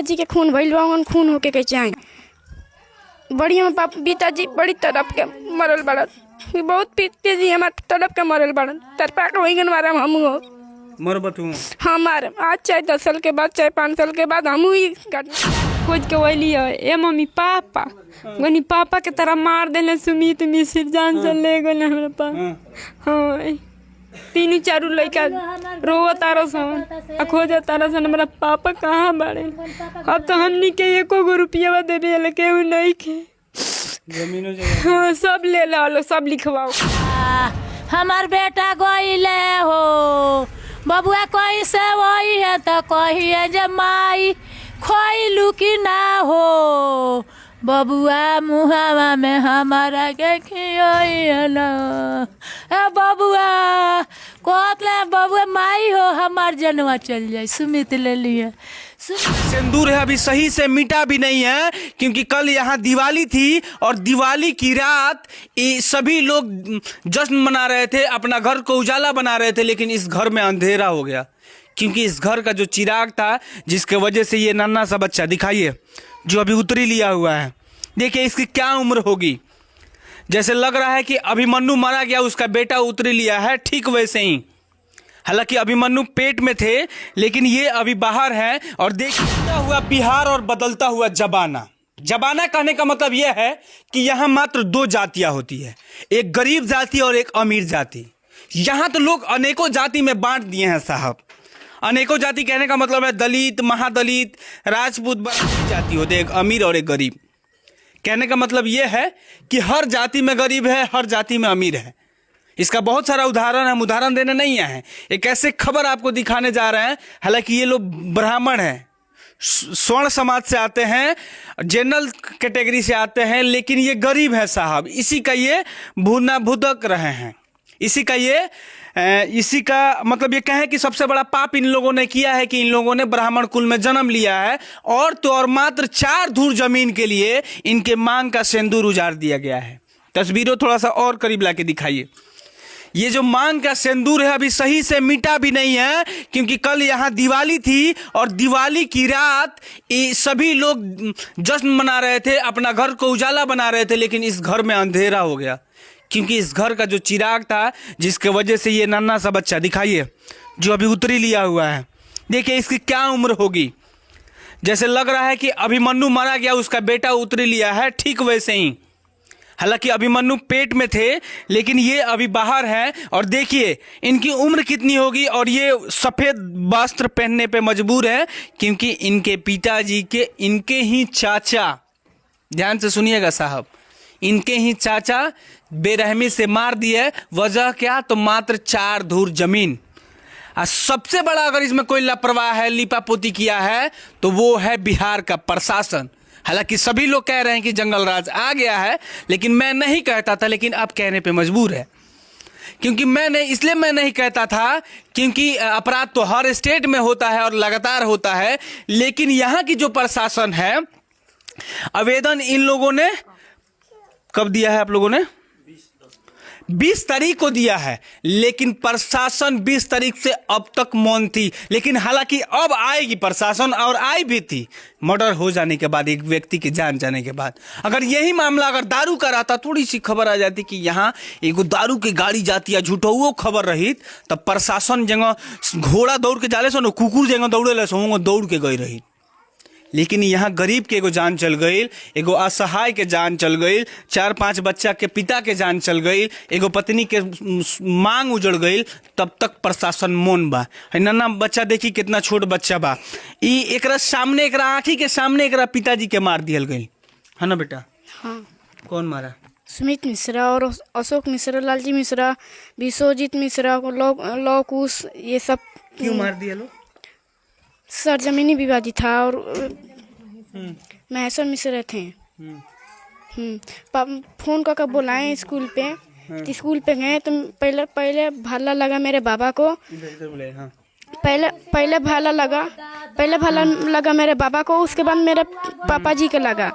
पिताजी के खून भइल बा, खून होके के चाहे बड़ी हम पिताजी बड़ी तड़प के मरल बड़न, बहुत पिताजी हमार तड़प के मरल बड़न, तरपा के वही मारा हम हो मरबत हूँ हमारे आज चाहे 10 साल के बाद चाहे 5 साल के बाद हम ही खोज के वही ए मम्मी पापा गनी पापा के तरह मार देले सुमित मिश्र जान से ले गए हमरा पास। हाँ तीन चारू लड़का रो तारा सन खोज तारा सन हमारा पापा कहाँ बाड़े। अब तो हमनी के एको गो रुपया देवे ले केहू नहीं के हाँ सब ले लो सब लिखवाओ। हमार बेटा गईले हो बबुआ कोई से वही है तो कही है जमाई खोइलू की ना हो बबुआ मुहावा में हमारा के खियोला बबुआ कहले बबुआ माई हो हमार जनवा चल जाए सुमित ले लिए। सिंदूर है अभी सही से मिटा भी नहीं है क्योंकि कल यहाँ दिवाली थी और दिवाली की रात सभी लोग जश्न मना रहे थे, अपना घर को उजाला बना रहे थे, लेकिन इस घर में अंधेरा हो गया क्योंकि इस घर का जो चिराग था जिसके वजह से ये नन्हा सा बच्चा दिखाइए जो अभी उतरी लिया हुआ है, देखिए इसकी क्या उम्र होगी। जैसे लग रहा है कि अभिमन्यु मारा गया उसका बेटा उतरी लिया है, ठीक वैसे ही। हालांकि अभिमन्यु पेट में थे लेकिन ये अभी बाहर है। और देखता हुआ बिहार और बदलता हुआ जमाना। जमाना कहने का मतलब यह है कि यहाँ मात्र 2 जातियाँ होती है, एक गरीब जाति और एक अमीर जाति। यहाँ तो लोग अनेकों जाति में बांट दिए हैं साहब। अनेकों जाति कहने का मतलब है दलित, महादलित, राजपूत, बड़ी जाति होते हैं, एक अमीर और एक गरीब। कहने का मतलब यह है कि हर जाति में गरीब है, हर जाति में अमीर है। इसका बहुत सारा उदाहरण हम उदाहरण देने नहीं आए हैं, एक ऐसे खबर आपको दिखाने जा रहे हैं। हालांकि ये लोग ब्राह्मण हैं, स्वर्ण समाज से आते हैं, जनरल कैटेगरी से आते हैं, लेकिन ये गरीब है साहब। इसी का ये भूना भुदक रहे हैं, इसी का मतलब ये कहें कि सबसे बड़ा पाप इन लोगों ने किया है कि इन लोगों ने ब्राह्मण कुल में जन्म लिया है और तो और मात्र 4 धूर जमीन के लिए इनके मांग का सिंदूर उजाड़ दिया गया है। तस्वीरों थोड़ा सा और करीब लाके दिखाइए। ये जो मांग का सिंदूर है अभी सही से मिटा भी नहीं है क्योंकि कल यहाँ दिवाली थी और दिवाली की रात सभी लोग जश्न मना रहे थे, अपना घर को उजाला बना रहे थे, लेकिन इस घर में अंधेरा हो गया क्योंकि इस घर का जो चिराग था जिसके वजह से ये नन्हा सा बच्चा दिखाइए जो अभी उतरी लिया हुआ है, देखिए इसकी क्या उम्र होगी। जैसे लग रहा है कि अभिमन्यु मारा गया उसका बेटा उतरी लिया है, ठीक वैसे ही। हालांकि अभिमन्यु पेट में थे लेकिन ये अभी बाहर है। और देखिए इनकी उम्र कितनी होगी और ये सफ़ेद वस्त्र पहनने पे मजबूर है क्योंकि इनके पिताजी के इनके ही चाचा, ध्यान से सुनिएगा साहब, इनके ही चाचा बेरहमी से मार दिए। वजह क्या, तो मात्र 4 धूर जमीन। सबसे बड़ा अगर इसमें कोई लापरवाह है, लिपापोती किया है, तो वो है बिहार का प्रशासन। हालांकि सभी लोग कह रहे हैं कि जंगल राज आ गया है, लेकिन मैं नहीं कहता था, लेकिन अब कहने पे मजबूर है क्योंकि इसलिए मैं नहीं कहता था क्योंकि अपराध तो हर स्टेट में होता है और लगातार होता है, लेकिन यहाँ की जो प्रशासन है, आवेदन इन लोगों ने कब दिया है, आप लोगों ने 20 तारीख को दिया है, लेकिन प्रशासन 20 तारीख से अब तक मौन थी। लेकिन हालांकि अब आएगी प्रशासन, और आई भी थी मर्डर हो जाने के बाद, एक व्यक्ति की जान जाने के बाद। अगर यही मामला अगर दारू का रहता, थोड़ी सी खबर आ जाती कि यहाँ एगो दारू की गाड़ी जाती है, झूठो खबर रही, तब प्रशासन जगह घोड़ा दौड़ के जाले सो, कुकुर जगह दौड़े ले सो, दौड़ के गई रही। लेकिन यहाँ गरीब के एगो जान चल गई, एगो असहाय के जान चल गई, 4-5 बच्चा के पिता के जान चल गई, एगो पत्नी के मांग उजड़ गई, तब तक प्रशासन मौन बा। नन्हा बच्चा देखी कितना छोट बच्चा बा, एकरा सामने, एकरा आँखी के सामने एकरा पिताजी के मार दियल गई है ना बेटा। हाँ। कौन मारा? सुमित मिश्रा और अशोक मिश्रा, लालजी मिश्रा, विश्वजीत मिश्रा, लौकुश, ये सब। क्यों मार दिया लोग? सर जमीनी विवादी था और महेश्वर मिश्रा थे। फोन करके बुलाए स्कूल पे, तो स्कूल पे गए तो पहले भाला लगा मेरे बाबा को। पहले भाला लगा मेरे बाबा को, उसके बाद मेरे पापा जी के लगा।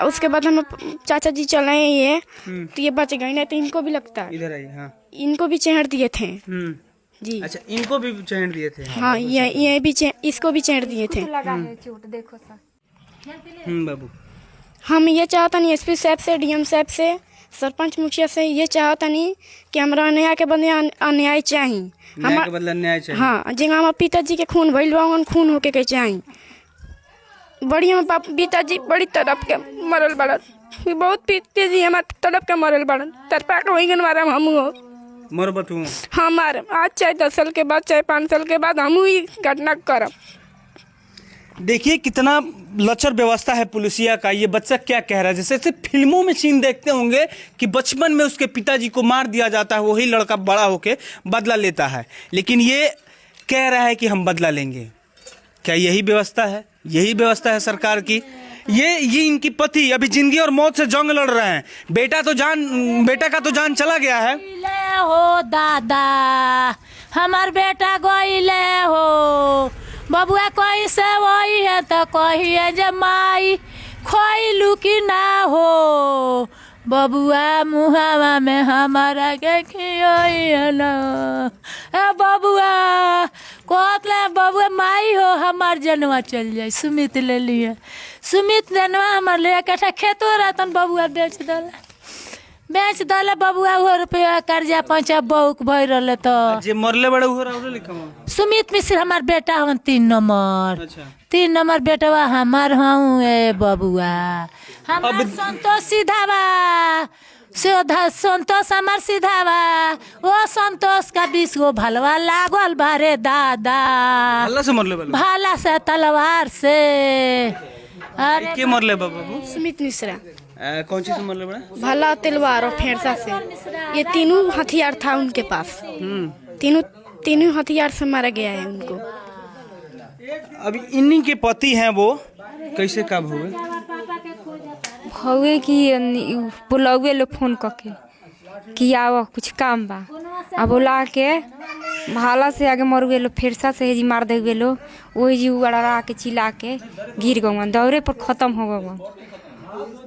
उसके बाद हम चाचा जी चलाए ये, तो ये बच गए, नहीं तो इनको भी लगता। इधर आई, हाँ। इनको भी चढ़ दिए थे। जी। अच्छा, इनको भी चैन दिए थे? हाँ, ये भी इसको भी चेंड़ दिए थे। बाबू, हम ये चाहता नहीं एसपी साहब से, डीएम साहब से, सरपंच मुखिया से ये चाहता नहीं कि हमरा अन्याय के बदले अन्याय चाहिए। न्याय के बदले न्याय चाहिए। हाँ, जिंगा हमारे पिताजी के खून भइल बा, खून होके के चाहिए। बड़ी हम पिताजी बड़ी तड़प के मरल बड़न, बहुत पिताजी हमारे तड़प के मरल बड़न, तरपा के वही गन मारे हम हो मर बतू। हाँ मारे, आज चाहे 10 साल के बाद चाहे 5 साल के बाद हम ही घटना करब। देखिए कितना लचर व्यवस्था है पुलिसिया का। ये बच्चा क्या कह रहा है, जैसे फिल्मों में सीन देखते होंगे कि बचपन में उसके पिताजी को मार दिया जाता है, वही लड़का बड़ा होके बदला लेता है, लेकिन ये कह रहा है कि हम बदला लेंगे। क्या यही व्यवस्था है? यही व्यवस्था है सरकार की? ये इनकी पति अभी जिंदगी और मौत से जंग लड़ रहे हैं। बेटा का तो जान चला गया है। गइले हो दादा, हमार बेटा गइले हो, बबुआ कैसे वही है तो कहिए जे माई खोइलू कि ना हो, बबुआ मुहावा में हमारा के खियोई ना। बबुआ कहतले बबुआ माई हो हमार जनवा चल जाए, सुमित ले लिए, सुमित जनवा हमार ले कट्ठा खेतो रहतन, बबुआ बेच दले बबुआ हो रुपया कर्जा पैसा बहुक भई रहले तो जे मरले बड़े हो रहा लिखा हुआ। सुमित मिश्र हमार बेटा हवन 3 नंबर। अच्छा। 3 नंबर बेटवा हमार हूँ ए बबुआ। हमार संतोष सीधावा, संतोष हमार सीधावा, वो संतोष का 20 गो भलवा लागल बारे दादा, अल्लाह से मरले वाला भाला से तलवार से। अरे के मरले बाबू? सुमित मिश्रा। कौन चीज से मरले बड़ा? भाला, तलवार और फेरसा से। ये तीनों हथियार था उनके पास। तीनों हथियार से मारा गया है उनको। अभी इन्हीं के पति हैं, वो कैसे कब हुए? हवे कि बुलावे लो फोन करके कि आओ कुछ काम बा, अब बुला के भाला से आगे मर गए, फेरसा से जी मार दे गए, वही जी उड़ा के चिल्ला के गिर गवन, दौरे पर खत्म हो गवन।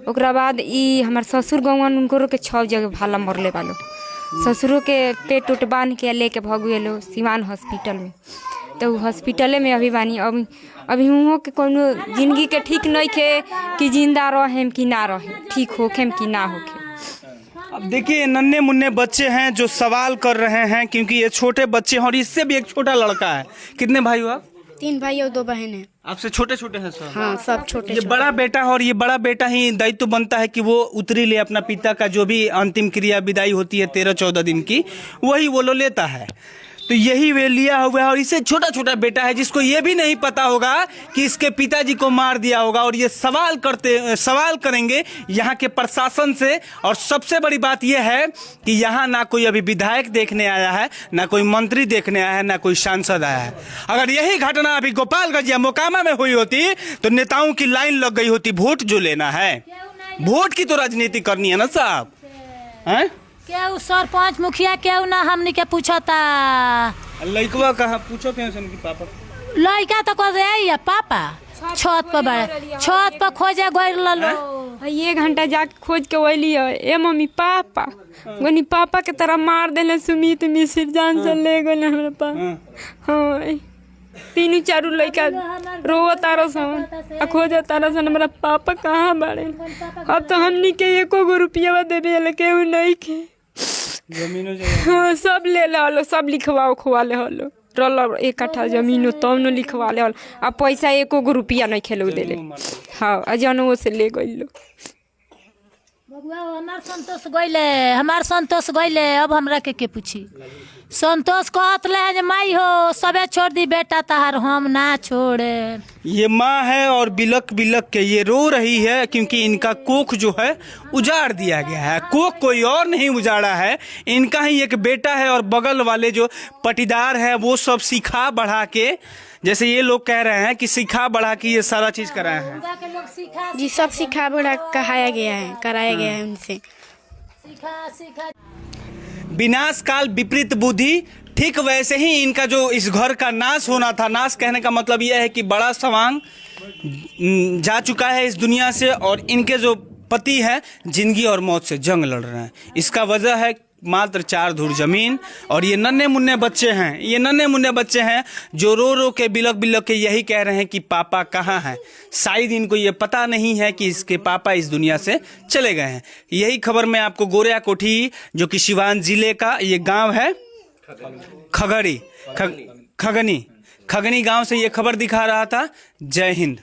ओकरा बाद ई हमार ससुर गवन, उनको के 6 जगह भाला मरले वालो। ससुरों के पेट उट बांध के लेके भग गए सिवान हॉस्पिटल में, तो हॉस्पिटले में अभी बानी। अभी उहों के कोनो जिंदगी के ठीक नहीं खे कि जिंदा रहें कि ना रहें, ठीक होखेम कि ना होखे। अब देखिए नन्हे मुन्ने बच्चे हैं जो सवाल कर रहे हैं, क्योंकि ये छोटे बच्चे हैं और इससे भी एक छोटा लड़का है। कितने भाई हो आप? 3 भाई और 2 बहन हैं। आपसे छोटे छोटे हैं सब? हाँ, सब छोटे। ये बड़ा बेटा है और ये बड़ा बेटा ही दायित्व बनता है कि वो उतरी ले अपना पिता का जो भी अंतिम क्रिया विदाई होती है 13-14 दिन की, वही वो लो लेता है। तो यही वे लिया हुआ है और इसे छोटा छोटा बेटा है जिसको ये भी नहीं पता होगा कि इसके पिताजी को मार दिया होगा। और ये सवाल करेंगे यहाँ के प्रशासन से। और सबसे बड़ी बात यह है कि यहाँ ना कोई अभी विधायक देखने आया है, ना कोई मंत्री देखने आया है, ना कोई सांसद आया है। अगर यही घटना अभी गोपालगंज या मोकामा में हुई होती तो नेताओं की लाइन लग गई होती वोट जो लेना है। वोट की तो राजनीति करनी है ना साहब, हैं? केहू सरपंच मुखिया केहू ना हमनी के पूछता। लइकवा कहाँ पूछो क्यों उनकी पापा? लड़का तो कह रहे पापा छत पर बड़े, छत पर खोजे गई लो। 1 घंटा जाके खोज के वैली ए मम्मी पापा गनी, पापा के तरह मार देले सुमित मिश्र, जान से ले गए हमारे पास। हाँ, 3-4 लड़का रोवो तारो सन, खोज तारो सन हमारा पापा कहाँ बाड़े। अब तो हमनी के 1 रुपया देवे केहू नहीं के। हाँ, सब ले लो, सब लिखवाओ खुआ ले हलो, रल 1 कट्ठा जमीन तब न लिखवा ले हल। अब पैसा 1 रुपया नहीं खेलो देले। हाँ, अजनवो से ले गई लो। हमार संतोष गइले, अब हमरा के पूछी। संतोष कहतले जे माई हो सबे छोड़ दी बेटा तहार, हम ना छोड़े। ये माँ है और बिलक बिलक के ये रो रही है क्योंकि इनका कोख जो है उजाड़ दिया गया है। कोख कोई और नहीं उजाड़ा है, इनका ही एक बेटा है। और बगल वाले जो पटीदार है वो सब सिखा बढ़ा के, जैसे ये लोग कह रहे हैं कि सिखा बढ़ा के ये सारा चीज कराया है। जी, सब सिखा बढ़ा कराया गया है उनसे। विनाश काल विपरीत बुद्धि, ठीक वैसे ही इनका जो इस घर का नाश होना था, नाश कहने का मतलब यह है कि बड़ा सवांग जा चुका है इस दुनिया से और इनके जो पति हैं जिंदगी और मौत से जंग लड़ रहे हैं। इसका वजह है मात्र 4 धूर जमीन। और ये नन्हे मुन्ने बच्चे हैं, ये नन्हे मुन्ने बच्चे हैं जो रो रो के बिलक बिलक के यही कह रहे हैं कि पापा कहाँ हैं। शायद इनको ये पता नहीं है कि इसके पापा इस दुनिया से चले गए हैं। यही खबर मैं आपको गोरिया कोठी, जो कि सिवान जिले का ये गांव है, खगनी गांव से ये खबर दिखा रहा था। जय हिंद।